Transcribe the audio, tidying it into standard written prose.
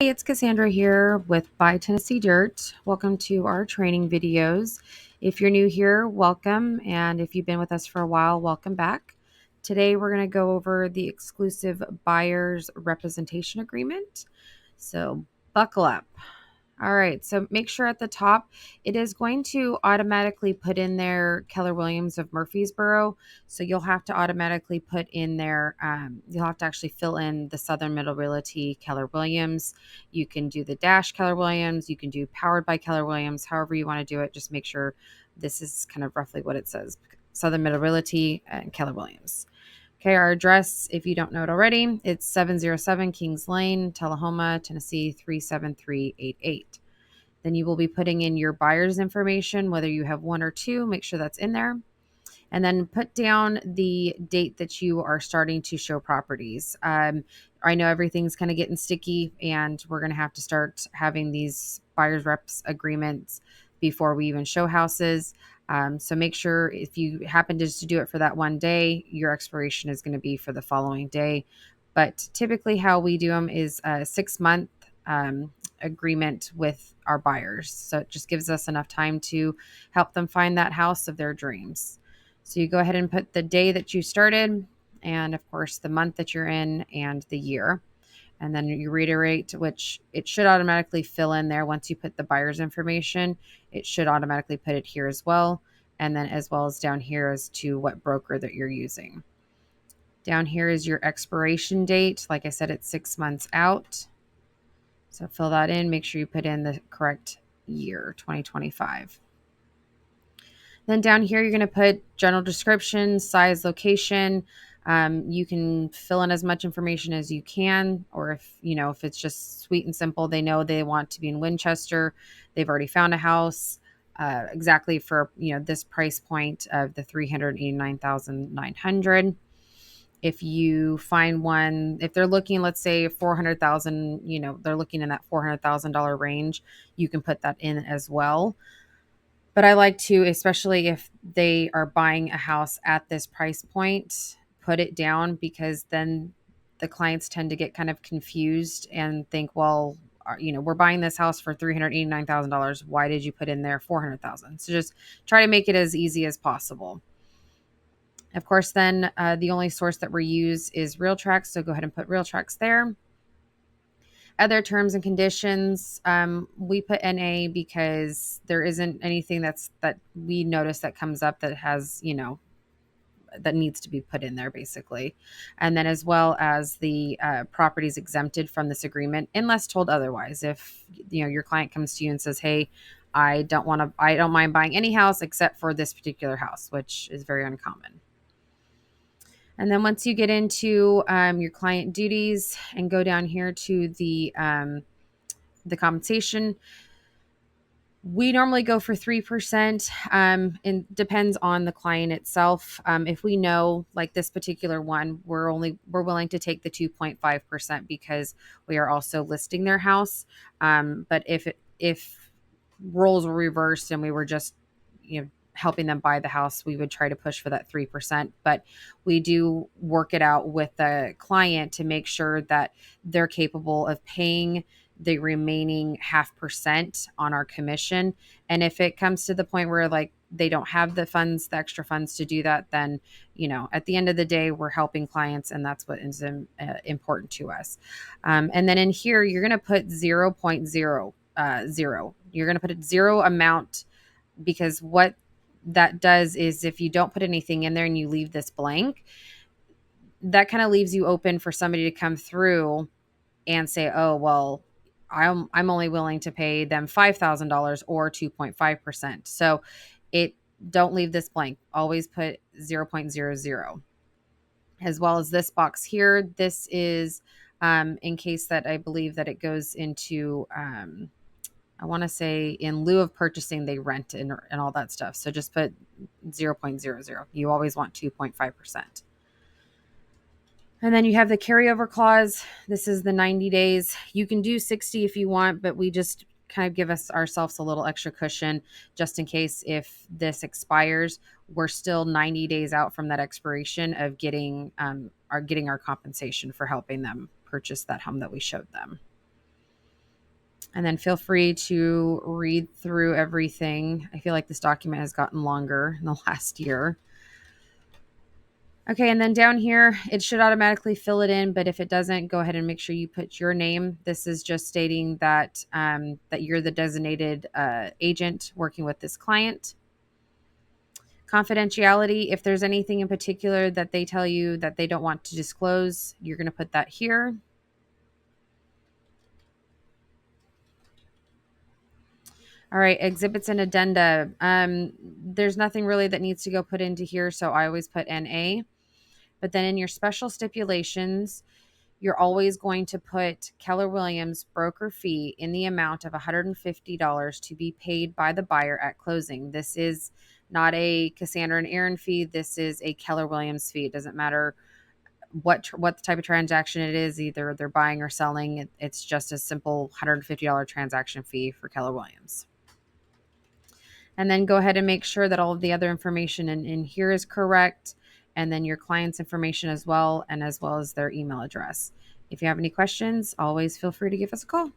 Hey, it's Cassandra here with Buy Tennessee Dirt. Welcome to our training videos. If you're new here, welcome. And if you've been with us for a while, welcome back. Today, we're going to go over the exclusive buyer's representation agreement. So buckle up. All right, so make sure at the top, it is going to automatically put in there Keller Williams of Murfreesboro. So you'll have to automatically put in there, you'll have to actually fill in the Southern Middle Realty Keller Williams. You can do the dash Keller Williams. You can do powered by Keller Williams, however you want to do it. Just make sure this is kind of roughly what it says. Southern Middle Realty and Keller Williams. Okay, our address, if you don't know it already, it's 707 Kings Lane, Tullahoma, Tennessee 37388. Then you will be putting in your buyer's information, whether you have one or two, make sure that's in there. And then put down the date that you are starting to show properties. I know everything's kind of getting sticky, and we're going to have to start having these buyer's reps agreements before we even show houses. So make sure if you happen just to do it for that one day, your expiration is going to be for the following day. But typically, how we do them is a 6-month agreement with our buyers. So it just gives us enough time to help them find that house of their dreams. So you go ahead and put the day that you started, and of course the month that you're in and the year. And then you reiterate, which it should automatically fill in there once you put the buyer's information. It should automatically put it here as well. And then as well as down here as to what broker that you're using. Down here is your expiration date. Like I said, it's 6 months out. So fill that in. Make sure you put in the correct year, 2025. Then down here, you're going to put general description, size, location. You can fill in as much information as you can, or if it's just sweet and simple, they know they want to be in Winchester. They've already found a house exactly for, this price point of the 389,900. If you find one, if they're looking, let's say 400,000, they're looking in that $400,000 range, you can put that in as well. But I like to, especially if they are buying a house at this price point, put it down, because then the clients tend to get kind of confused and think, well, we're buying this house for $389,000. Why did you put in there 400,000? So just try to make it as easy as possible. Of course, then the only source that we use is Realtrax, so go ahead and put Realtrax there. Other terms and conditions, we put NA because there isn't anything that we notice that comes up that has, that needs to be put in there basically. And then as well as the properties exempted from this agreement, unless told otherwise. If, your client comes to you and says, hey, I don't mind buying any house except for this particular house, which is very uncommon. And then once you get into your client duties and go down here to the compensation, we normally go for 3%. And depends on the client itself. If we know, like this particular one, we're willing to take the 2.5% because we are also listing their house. But if roles were reversed and we were just, helping them buy the house, we would try to push for that 3%. But we do work it out with the client to make sure that they're capable of paying the remaining 0.5% on our commission. And if it comes to the point where like they don't have the extra funds to do that, then, at the end of the day, we're helping clients, and that's what is important to us. And then in here, you're going to put 0.0. You're going to put a zero amount, because what that does is if you don't put anything in there and you leave this blank, that kind of leaves you open for somebody to come through and say, oh, well, I'm only willing to pay them $5,000 or 2.5%. So don't leave this blank. Always put 0.00. As well as this box here. This is in case that I believe that it goes into I want to say in lieu of purchasing, they rent and all that stuff. So just put 0.00. You always want 2.5%. And then you have the carryover clause. This is the 90 days. You can do 60 if you want, but we just kind of give ourselves a little extra cushion just in case if this expires, we're still 90 days out from that expiration of getting our compensation for helping them purchase that home that we showed them. And then feel free to read through everything. I feel like this document has gotten longer in the last year. Okay, and then down here, it should automatically fill it in, but if it doesn't, go ahead and make sure you put your name. This is just stating that that you're the designated agent working with this client. Confidentiality, if there's anything in particular that they tell you that they don't want to disclose, you're going to put that here. All right, exhibits and addenda. There's nothing really that needs to go put into here, so I always put NA. But then in your special stipulations, you're always going to put Keller Williams broker fee in the amount of $150 to be paid by the buyer at closing. This is not a Cassandra and Aaron fee. This is a Keller Williams fee. It doesn't matter what type of transaction it is, either they're buying or selling. It's just a simple $150 transaction fee for Keller Williams. And then go ahead and make sure that all of the other information in here is correct, and then your client's information as well, and as well as their email address. If you have any questions, always feel free to give us a call.